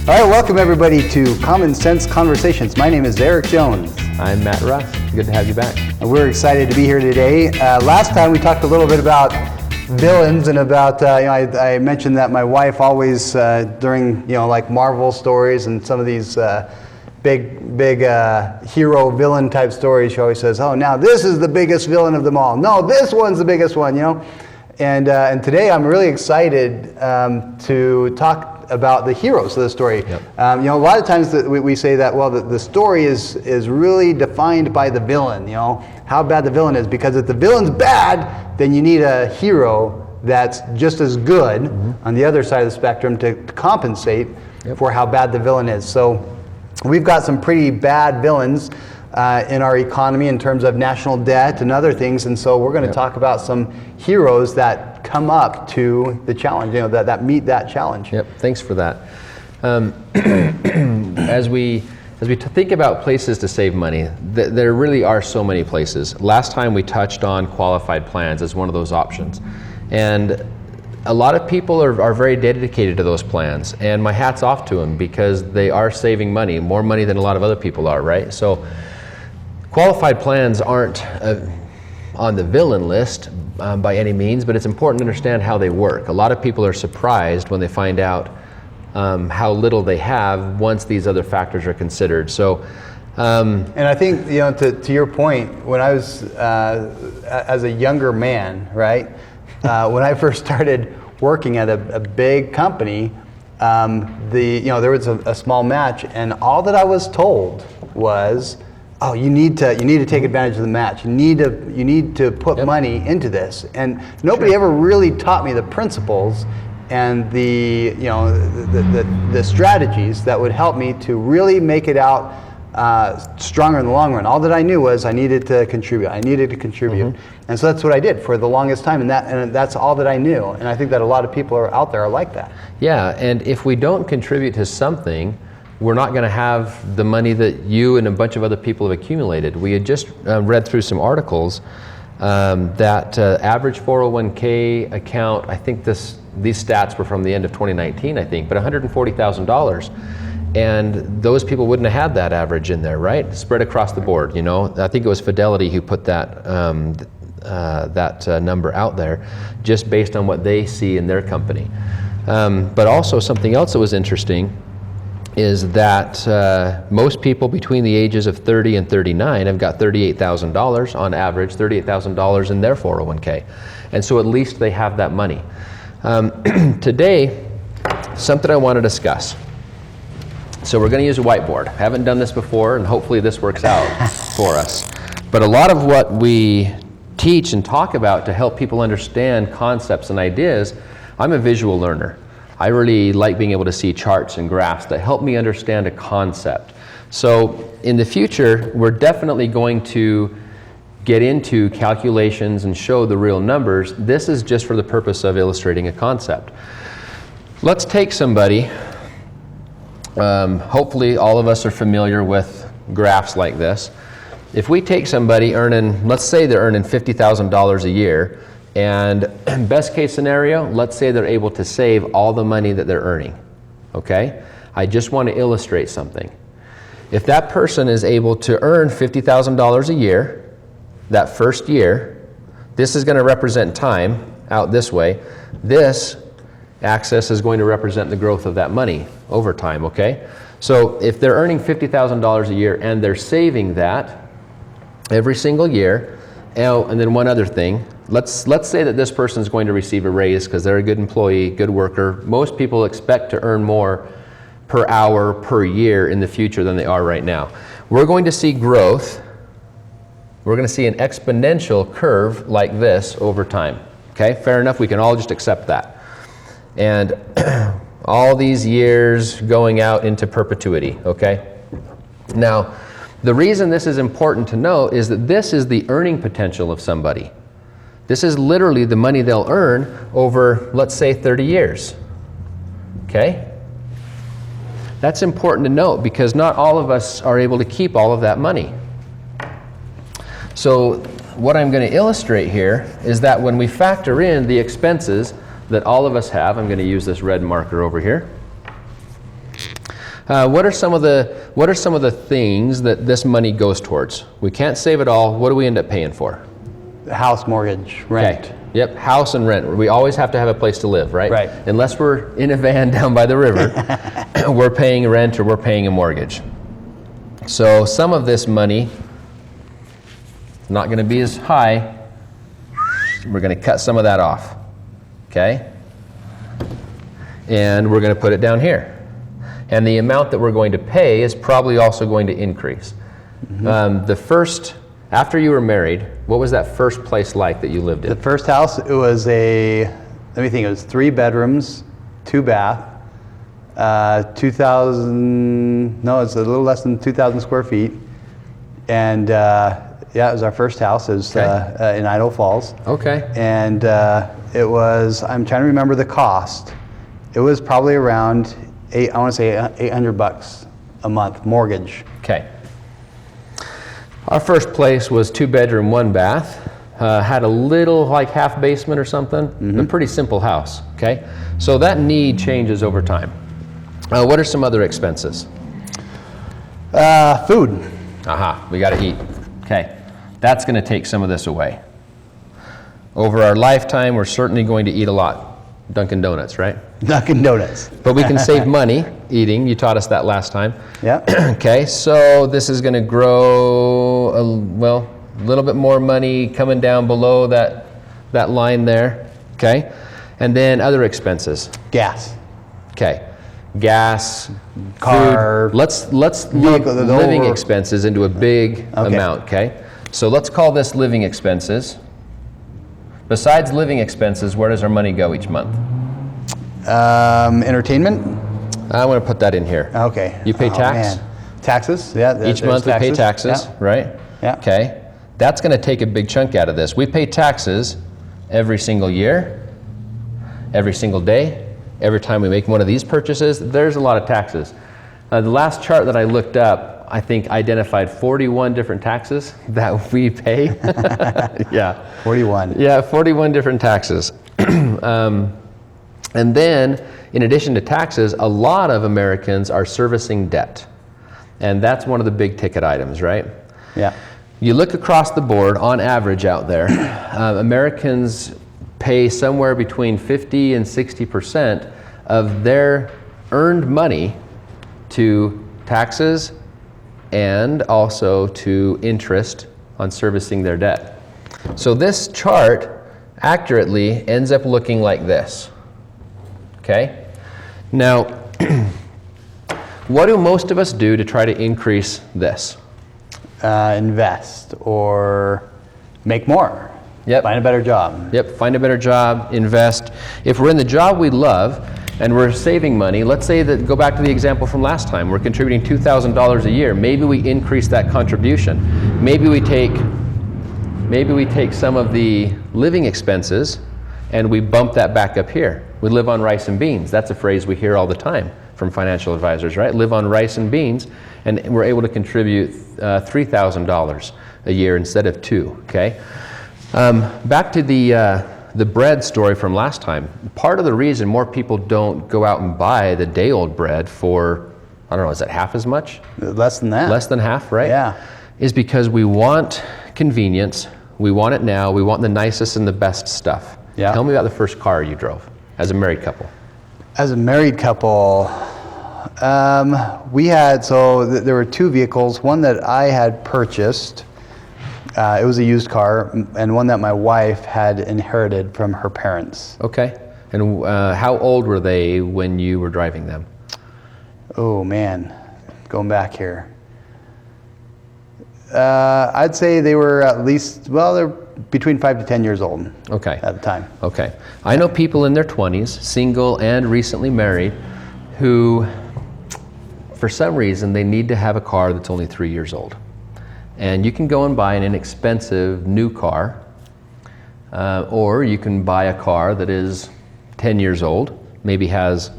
All right, welcome everybody to Common Sense Conversations. My name is WEric Jones. I'm Matt and WEric. Good to have you back. And we're excited to be here today. Last time we talked a little bit about villains and about, I mentioned that my wife always, during, like Marvel stories and some of these big hero villain type stories, she always says, oh, now this is the biggest villain of them all. No, this one's the biggest one, And today I'm really excited to talk about the heroes of the story. Yep. A lot of times we say that, well, the story is really defined by the villain, how bad the villain is, because if the villain's bad, then you need a hero that's just as good on the other side of the spectrum to compensate for how bad the villain is. So we've got some pretty bad villains in our economy in terms of national debt and other things, and so we're going to talk about some heroes that come up to the challenge, that meet that challenge. Yep, thanks for that. As we think about places to save money, there really are so many places. Last time we touched on qualified plans as one of those options, and a lot of people are very dedicated to those plans, and my hat's off to them because they are saving money, more money than a lot of other people are, right? So qualified plans aren't on the villain list by any means, but it's important to understand how they work. A lot of people are surprised when they find out how little they have once these other factors are considered. So, and I think, to your point, when I was as a younger man, right, when I first started working at a big company, there was a small match, and all that I was told was, oh, you need to take advantage of the match. You need to put money into this, and nobody ever really taught me the principles and the strategies that would help me to really make it out stronger in the long run. All that I knew was I needed to contribute. And so that's what I did for the longest time, and that's all that I knew. And I think that a lot of people are out there are like that. Yeah, and if we don't contribute to something, we're not going to have the money that you and a bunch of other people have accumulated. We had just read through some articles that average 401k account, I think these stats were from the end of 2019, I think, but $140,000. And those people wouldn't have had that average in there, right? Spread across the board, I think it was Fidelity who put that number out there just based on what they see in their company. But also something else that was interesting is that most people between the ages of 30 and 39 have got $38,000 on average, $38,000 in their 401k. And so at least they have that money. Today, something I want to discuss. So we're going to use a whiteboard. I haven't done this before, and hopefully this works out for us. But a lot of what we teach and talk about to help people understand concepts and ideas, I'm a visual learner. I really like being able to see charts and graphs that help me understand a concept. So in the future, we're definitely going to get into calculations and show the real numbers. This is just for the purpose of illustrating a concept. Let's take somebody, hopefully all of us are familiar with graphs like this. If we take somebody earning, let's say they're earning $50,000 a year, and best case scenario, let's say they're able to save all the money that they're earning, okay? I just want to illustrate something. If that person is able to earn $50,000 a year, that first year, this is going to represent time out this way. This axis is going to represent the growth of that money over time, okay? So if they're earning $50,000 a year and they're saving that every single year, and then one other thing, let's say that this person is going to receive a raise because they're a good employee, good worker. Most people expect to earn more per hour, per year in the future than they are right now. We're going to see growth. We're going to see an exponential curve like this over time. Okay, fair enough, we can all just accept that. And all these years going out into perpetuity, okay? Now, the reason this is important to know is that this is the earning potential of somebody. This is literally the money they'll earn over, let's say, 30 years. Okay? That's important to note because not all of us are able to keep all of that money. So what I'm going to illustrate here is that when we factor in the expenses that all of us have, I'm going to use this red marker over here. What are some of the things that this money goes towards? We can't save it all. What do we end up paying for? House, mortgage, rent. Okay. Yep, house and rent. We always have to have a place to live, right? Right. Unless we're in a van down by the river, we're paying rent or we're paying a mortgage. So some of this money is not going to be as high. We're going to cut some of that off, okay? And we're going to put it down here. And the amount that we're going to pay is probably also going to increase. After you were married, what was that first place like that you lived in? The first house, it was it was 3 bedrooms, 2 bath, 2,000, no, it's a little less than 2,000 square feet. And yeah, it was our first house. It was in Idaho Falls. Okay. And it was, I'm trying to remember the cost. It was probably around $800 a month mortgage. Okay. Our first place was 2 bedroom, 1 bath. Had a little like half basement or something. A pretty simple house. Okay. So that need changes over time. What are some other expenses? Food. Aha, we got to eat. Okay. That's going to take some of this away. Over our lifetime, we're certainly going to eat a lot. Dunkin' Donuts, right? Dunkin' Donuts. But we can save money eating. You taught us that last time. Yeah. Okay, so this is going to grow, a little bit more money coming down below that line there. Okay, and then other expenses. Gas. Okay, gas, Car. food. Let's lump living expenses into a big amount. Okay, so let's call this living expenses. Besides living expenses, where does our money go each month? Entertainment. I'm going to put that in here. Okay. You pay tax? Man. Taxes, yeah. Each month we pay taxes, yeah. right? Yeah. Okay. That's going to take a big chunk out of this. We pay taxes every single year, every single day, every time we make one of these purchases. There's a lot of taxes. The last chart that I looked up, I think identified 41 different taxes that we pay. Yeah. 41. Yeah, 41 different taxes. And then, in addition to taxes, a lot of Americans are servicing debt. And that's one of the big ticket items, right? Yeah. You look across the board, on average out there, Americans pay somewhere between 50 and 60% of their earned money to taxes and also to interest on servicing their debt. So this chart accurately ends up looking like this. Okay? Now, what do most of us do to try to increase this? Invest or make more. Yep. Find a better job. Yep, find a better job, invest. If we're in the job we love and we're saving money, let's say that, go back to the example from last time, we're contributing $2,000 a year. Maybe we increase that contribution. Maybe we take some of the living expenses and we bump that back up here. We live on rice and beans. That's a phrase we hear all the time from financial advisors, right? Live on rice and beans, and we're able to contribute $3,000 a year instead of $2,000, okay? Back to the bread story from last time. Part of the reason more people don't go out and buy the day-old bread for, I don't know, is it half as much? Less than that. Less than half, right? Yeah. Is because we want convenience, we want it now, we want the nicest and the best stuff. Yeah. Tell me about the first car you drove as a married couple. As a married couple, there were 2 vehicles, one that I had purchased. It was a used car, and one that my wife had inherited from her parents. Okay. And how old were they when you were driving them? Oh man, going back here. I'd say they were at least, they're between 5 to 10 years old. Okay. At the time. Okay. I know people in their 20s, single and recently married, who, for some reason, they need to have a car that's only 3 years old. And you can go and buy an inexpensive new car, or you can buy a car that is 10 years old, maybe has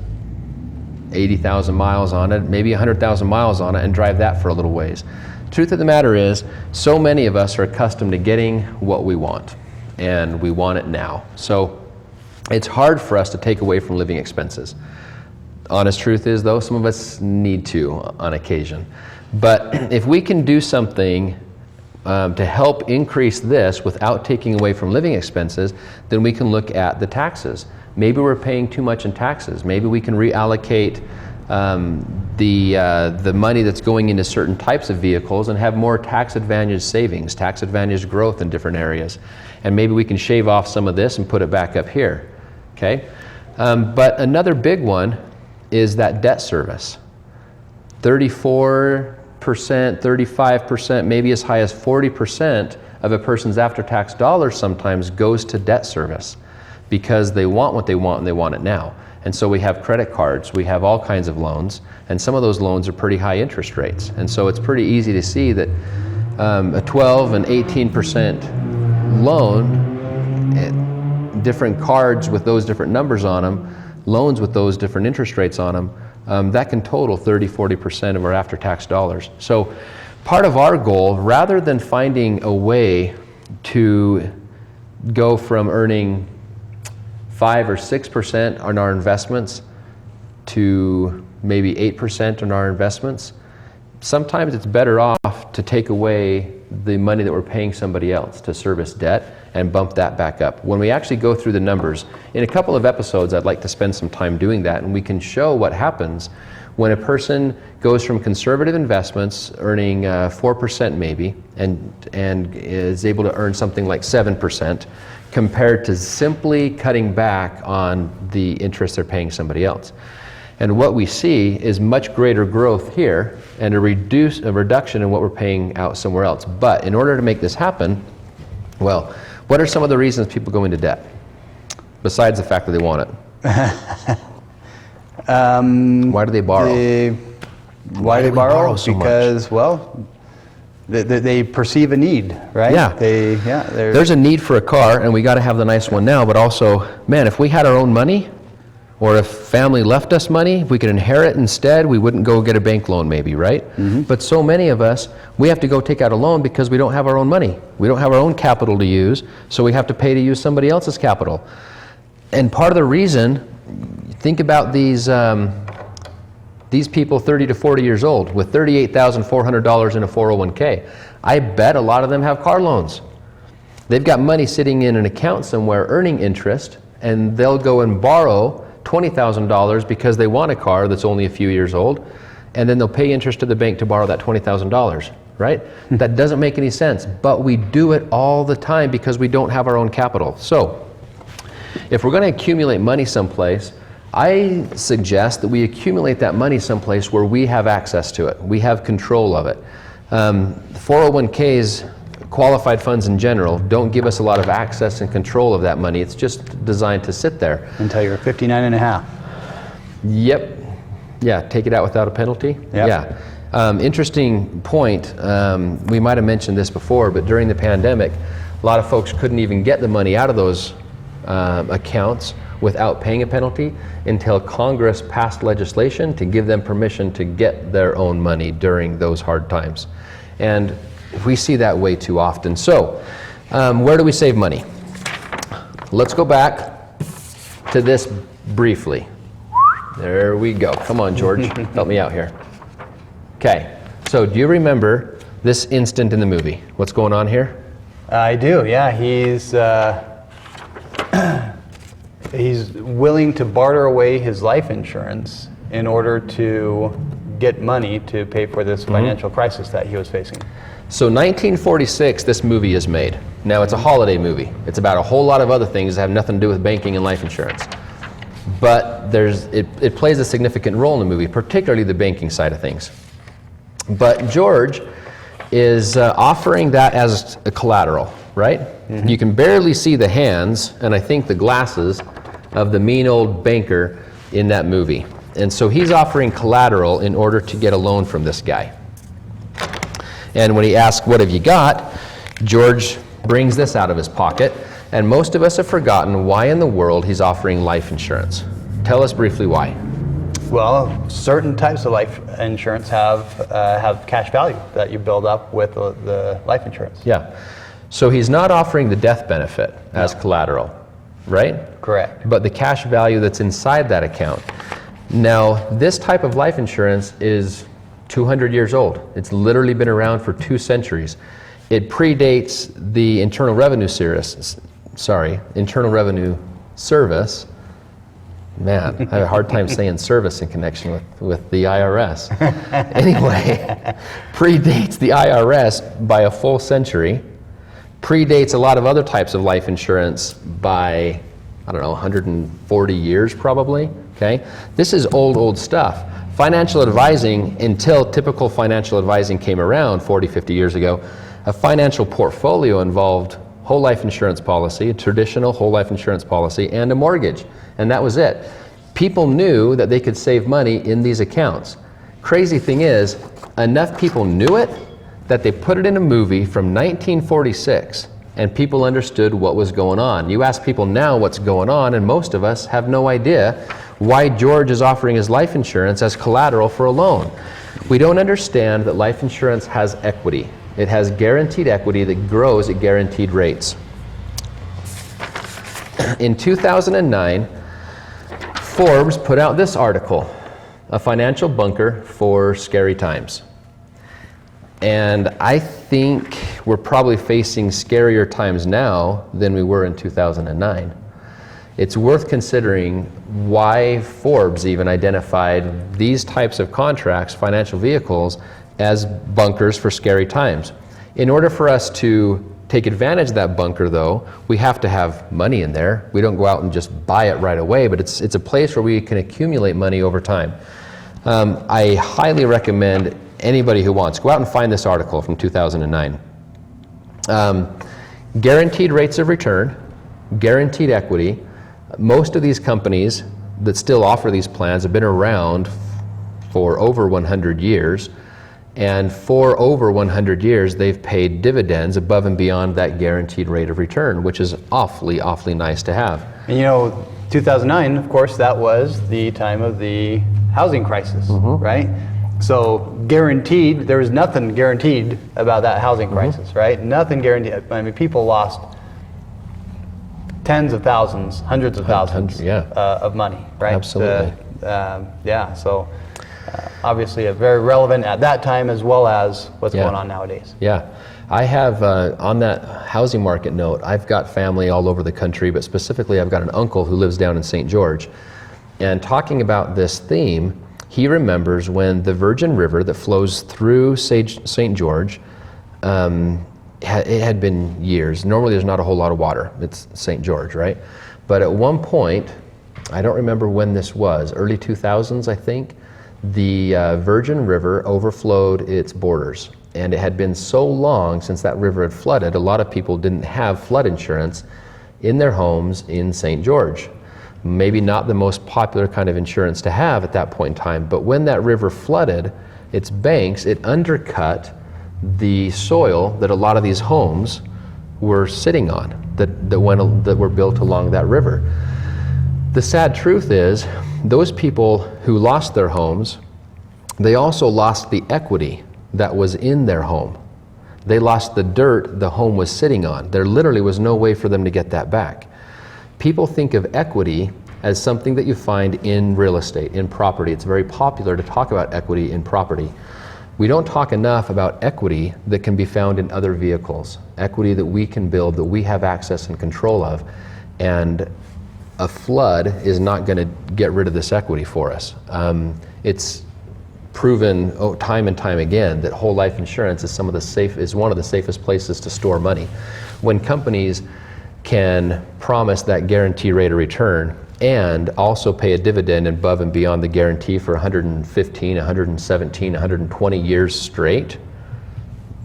80,000 miles on it, maybe 100,000 miles on it, and drive that for a little ways. Truth of the matter is, so many of us are accustomed to getting what we want, and we want it now. So it's hard for us to take away from living expenses. honest truth is, though, some of us need to on occasion. But if we can do something to help increase this without taking away from living expenses, then we can look at the taxes. Maybe we're paying too much in taxes. Maybe we can reallocate the money that's going into certain types of vehicles and have more tax advantage savings, tax advantage growth in different areas. And maybe we can shave off some of this and put it back up here, okay? But another big one is that debt service. 34%, 35%, maybe as high as 40% of a person's after-tax dollars sometimes goes to debt service because they want what they want and they want it now. And so we have credit cards, we have all kinds of loans, and some of those loans are pretty high interest rates. And so it's pretty easy to see that a 12 and 18% loan, different cards with those different numbers on them, loans with those different interest rates on them, that can total 30-40% of our after-tax dollars. So part of our goal, rather than finding a way to go from earning 5 or 6% on our investments to maybe 8% on our investments, sometimes it's better off to take away the money that we're paying somebody else to service debt and bump that back up. When we actually go through the numbers, in a couple of episodes I'd like to spend some time doing that, and we can show what happens when a person goes from conservative investments earning 4% maybe and is able to earn something like 7% compared to simply cutting back on the interest they're paying somebody else. And what we see is much greater growth here and a reduction in what we're paying out somewhere else. But in order to make this happen, well, what are some of the reasons people go into debt besides the fact that they want it? Why do they borrow? Why do they borrow? So because, much? well, they perceive a need, right? Yeah. There's a need for a car, and we got to have the nice one now, but also, man, if we had our own money, or if family left us money, we could inherit instead, we wouldn't go get a bank loan maybe, right? Mm-hmm. But so many of us, we have to go take out a loan because we don't have our own money. We don't have our own capital to use, so we have to pay to use somebody else's capital. And part of the reason, think about these people 30 to 40 years old with $38,400 in a 401k. I bet a lot of them have car loans. They've got money sitting in an account somewhere earning interest, and they'll go and borrow $20,000 because they want a car that's only a few years old, and then they'll pay interest to the bank to borrow that $20,000, right? That doesn't make any sense, but we do it all the time because we don't have our own capital. So if we're going to accumulate money someplace, I suggest that we accumulate that money someplace where we have access to it. We have control of it. 401ks, qualified funds in general, don't give us a lot of access and control of that money. It's just designed to sit there. Until you're 59 and a half. Yep. Yeah, take it out without a penalty? Yep. Yeah. Interesting point. We might have mentioned this before, but during the pandemic, a lot of folks couldn't even get the money out of those accounts without paying a penalty until Congress passed legislation to give them permission to get their own money during those hard times. And we see that way too often. So, where do we save money? Let's go back to this briefly. There we go. Come on, George. Help me out here. Okay. So, do you remember this instant in the movie? What's going on here? I do, yeah. He's willing to barter away his life insurance in order to get money to pay for this financial crisis that he was facing. So 1946, this movie is made. Now it's a holiday movie. It's about a whole lot of other things that have nothing to do with banking and life insurance. But it plays a significant role in the movie, particularly the banking side of things. But George is offering that as a collateral, right? Mm-hmm. You can barely see the hands, and I think the glasses, of the mean old banker in that movie. And so he's offering collateral in order to get a loan from this guy. And when he asks, "What have you got?" George brings this out of his pocket, and most of us have forgotten why in the world he's offering life insurance. Tell us briefly why. Well, certain types of life insurance have cash value that you build up with the life insurance. Yeah. So he's not offering the death benefit as collateral, right? Correct. But the cash value that's inside that account. Now, this type of life insurance is 200 years old. It's literally been around for 2 centuries. It predates the Internal Revenue Service. Man, I have a hard time saying service in connection with the IRS. Anyway, predates the IRS by a full century, predates a lot of other types of life insurance by, I don't know, 140 years probably, okay? This is old stuff. Financial advising, until typical financial advising came around 40, 50 years ago, a financial portfolio involved whole life insurance policy, a traditional whole life insurance policy, and a mortgage. And that was it. People knew that they could save money in these accounts. Crazy thing is, enough people knew it that they put it in a movie from 1946, and people understood what was going on. You ask people now what's going on, and most of us have no idea why George is offering his life insurance as collateral for a loan. We don't understand that life insurance has equity. It has guaranteed equity that grows at guaranteed rates. In 2009, Forbes put out this article, A Financial Bunker for Scary Times. And I think we're probably facing scarier times now than we were in 2009. It's worth considering why Forbes even identified these types of contracts, financial vehicles, as bunkers for scary times. In order for us to take advantage of that bunker, though, we have to have money in there. We don't go out and just buy it right away, but it's a place where we can accumulate money over time. I highly recommend anybody who wants, go out and find this article from 2009. Guaranteed rates of return, guaranteed equity. Most of these companies that still offer these plans have been around for over 100 years. And for over 100 years, they've paid dividends above and beyond that guaranteed rate of return, which is awfully nice to have. And you know, 2009, of course, that was the time of the housing crisis, right? So guaranteed, there was nothing guaranteed about that housing crisis, right? Nothing guaranteed. I mean, people lost tens of thousands, hundreds of thousands of money, right? Absolutely. So obviously very relevant at that time as well as what's going on nowadays. Yeah. I have, on that housing market note, I've got family all over the country, but specifically I've got an uncle who lives down in St. George. And talking about this theme, he remembers when the Virgin River that flows through St. George, it had been years. Normally there's not a whole lot of water. It's St. George, right? But at one point, I don't remember when this was, early 2000s, I think, the Virgin River overflowed its borders. And it had been so long since that river had flooded, a lot of people didn't have flood insurance in their homes in St. George. Maybe not the most popular kind of insurance to have at that point in time, but when that river flooded its banks, it undercut the soil that a lot of these homes were sitting on, that were built along that river. The sad truth is, those people who lost their homes, they also lost the equity that was in their home. They lost the dirt the home was sitting on. There literally was no way for them to get that back. People think of equity as something that you find in real estate, in property. It's very popular to talk about equity in property. We don't talk enough about equity that can be found in other vehicles, equity that we can build, that we have access and control of, and a flood is not going to get rid of this equity for us. It's proven time and time again that whole life insurance is one of the safest places to store money. When companies can promise that guarantee rate of return and also pay a dividend above and beyond the guarantee for 115, 117, 120 years straight,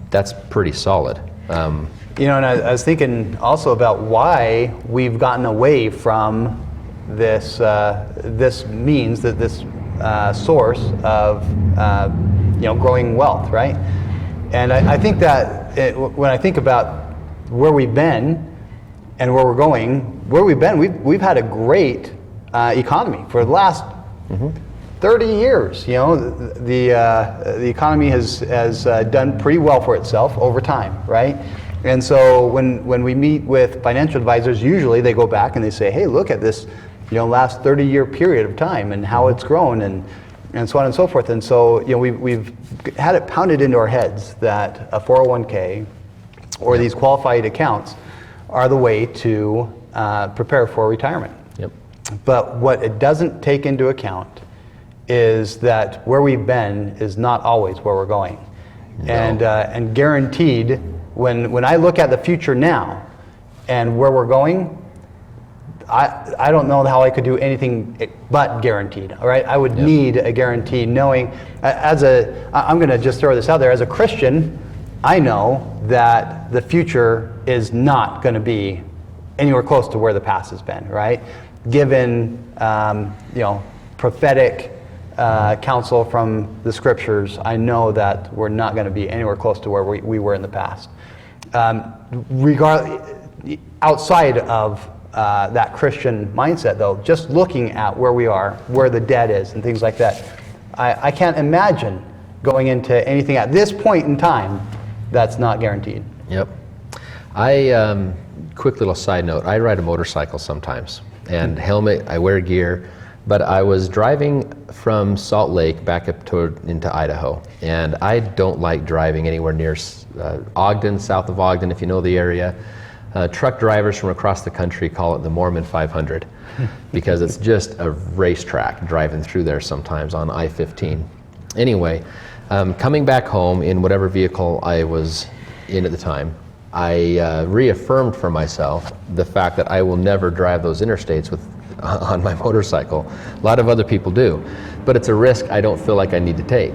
that's pretty solid. You know, and I was thinking also about why we've gotten away from this source of growing wealth, right? And I think that when I think about where we've been and where we're going, where we've been, we've had a great economy for the last 30 years. You know, the economy has done pretty well for itself over time, right? And so when we meet with financial advisors, usually they go back and they say, hey, look at this last 30-year period of time and how it's grown and so on and so forth. And so, we've had it pounded into our heads that a 401k or these qualified accounts are the way to prepare for retirement. Yep. But what it doesn't take into account is that where we've been is not always where we're going. No. And guaranteed, when I look at the future now and where we're going, I don't know how I could do anything but guaranteed, all right? I would need a guarantee, knowing, I'm gonna just throw this out there, as a Christian, I know that the future is not gonna be anywhere close to where the past has been, right? Given, prophetic counsel from the scriptures, I know that we're not gonna be anywhere close to where we were in the past. Outside of that Christian mindset, though, just looking at where we are, where the debt is, and things like that, I can't imagine going into anything at this point in time that's not guaranteed. Yep. Quick little side note, I ride a motorcycle sometimes, and helmet, I wear gear, but I was driving from Salt Lake back up into Idaho, and I don't like driving anywhere near Ogden, south of Ogden, if you know the area. Truck drivers from across the country call it the Mormon 500 because it's just a racetrack driving through there sometimes on I-15. Anyway, coming back home in whatever vehicle I was in at the time, I reaffirmed for myself the fact that I will never drive those interstates on my motorcycle. A lot of other people do, but it's a risk I don't feel like I need to take.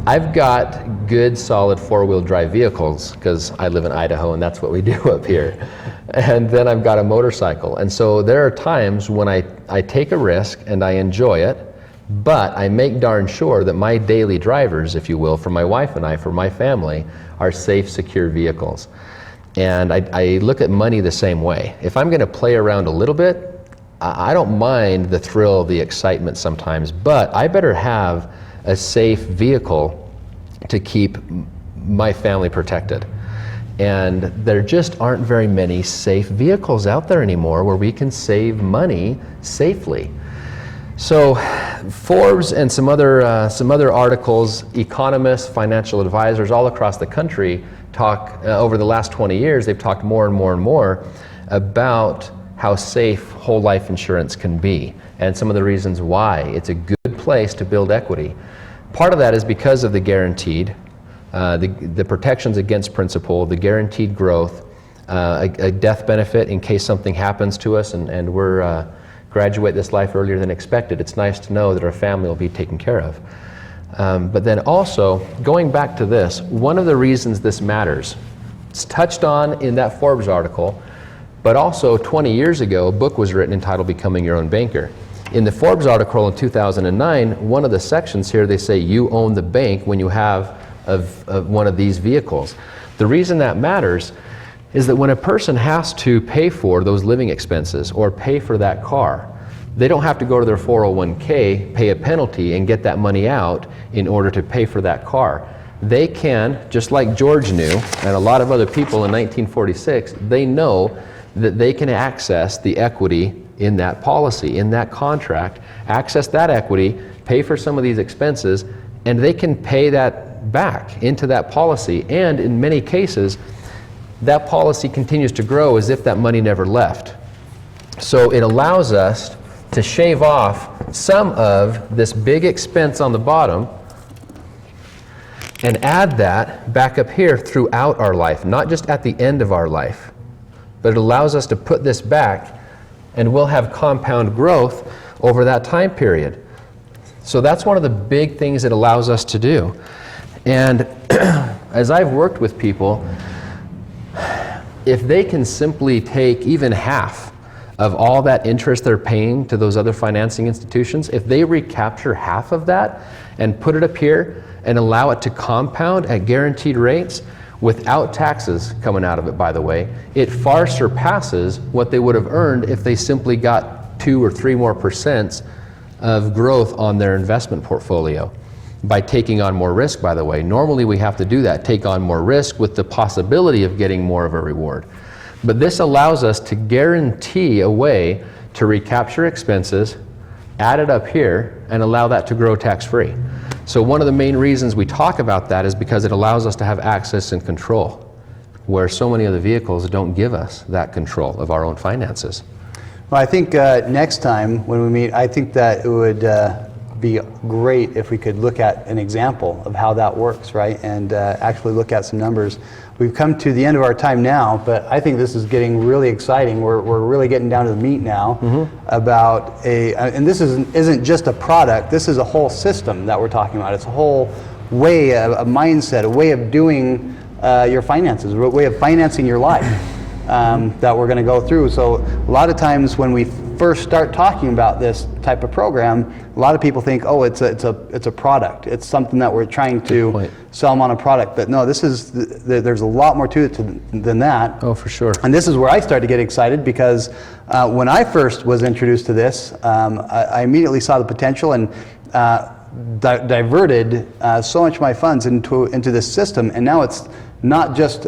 I've got good, solid four-wheel drive vehicles because I live in Idaho and that's what we do up here. And then I've got a motorcycle. And so there are times when I take a risk and I enjoy it, but I make darn sure that my daily drivers, if you will, for my wife and I, for my family, are safe, secure vehicles. And I look at money the same way. If I'm going to play around a little bit, I don't mind the thrill, the excitement sometimes, but I better have a safe vehicle to keep my family protected. And there just aren't very many safe vehicles out there anymore where we can save money safely. So Forbes and some other articles, economists, financial advisors all across the country talk, over the last 20 years, they've talked more and more and more about how safe whole life insurance can be and some of the reasons why it's a good place to build equity. Part of that is because of the guaranteed, the protections against principal, the guaranteed growth, a death benefit in case something happens to us and we're graduate this life earlier than expected. It's nice to know that our family will be taken care of. But then also, going back to this, one of the reasons this matters, it's touched on in that Forbes article, but also 20 years ago, a book was written entitled Becoming Your Own Banker. In the Forbes article in 2009, one of the sections here, they say you own the bank when you have one of these vehicles. The reason that matters is that when a person has to pay for those living expenses or pay for that car, they don't have to go to their 401k, pay a penalty, and get that money out in order to pay for that car. They can, just like George knew, and a lot of other people in 1946, they know that they can access the equity in that policy, in that contract, access that equity, pay for some of these expenses, and they can pay that back into that policy. And in many cases, that policy continues to grow as if that money never left. So it allows us to shave off some of this big expense on the bottom and add that back up here throughout our life, not just at the end of our life, but it allows us to put this back and we'll have compound growth over that time period. So that's one of the big things it allows us to do. And as I've worked with people, if they can simply take even half of all that interest they're paying to those other financing institutions, if they recapture half of that and put it up here and allow it to compound at guaranteed rates without taxes coming out of it, by the way, it far surpasses what they would have earned if they simply got 2 or 3 more % of growth on their investment portfolio by taking on more risk, by the way. Normally we have to do that, take on more risk with the possibility of getting more of a reward. But this allows us to guarantee a way to recapture expenses, add it up here, and allow that to grow tax-free. So one of the main reasons we talk about that is because it allows us to have access and control, where so many of the vehicles don't give us that control of our own finances. Well, I think next time when we meet, I think that it would be great if we could look at an example of how that works, right? And actually look at some numbers. We've come to the end of our time now, but I think this is getting really exciting. We're really getting down to the meat now about and this isn't just a product, this is a whole system that we're talking about. It's a whole way, a mindset, a way of doing your finances, a way of financing your life that we're going to go through. So a lot of times when we first start talking about this type of program, a lot of people think, oh, it's a product. It's something that we're trying to sell them on a product. But no, there's a lot more to it than that. Oh, for sure. And this is where I started to get excited because when I first was introduced to this, I immediately saw the potential and diverted so much of my funds into this system, and now it's not just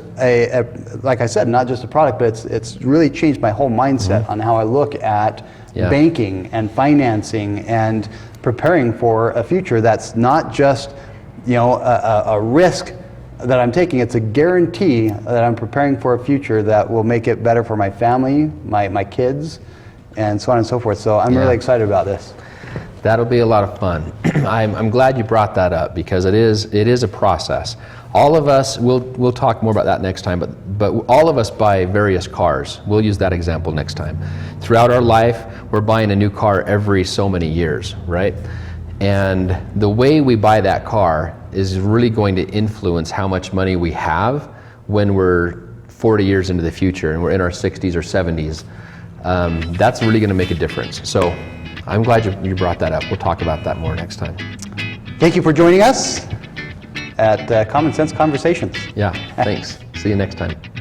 like I said, not just a product, but it's really changed my whole mindset on how I look at banking and financing and preparing for a future that's not just a risk that I'm taking. It's a guarantee that I'm preparing for a future that will make it better for my family, my kids, and so on and so forth. So I'm really excited about this. That'll be a lot of fun. I'm glad you brought that up because it is a process. All of us, we'll talk more about that next time, but all of us buy various cars. We'll use that example next time. Throughout our life, we're buying a new car every so many years, right? And the way we buy that car is really going to influence how much money we have when we're 40 years into the future and we're in our 60s or 70s. That's really going to make a difference. So I'm glad you brought that up. We'll talk about that more next time. Thank you for joining us at Common Sense Conversations. Yeah, thanks. See you next time.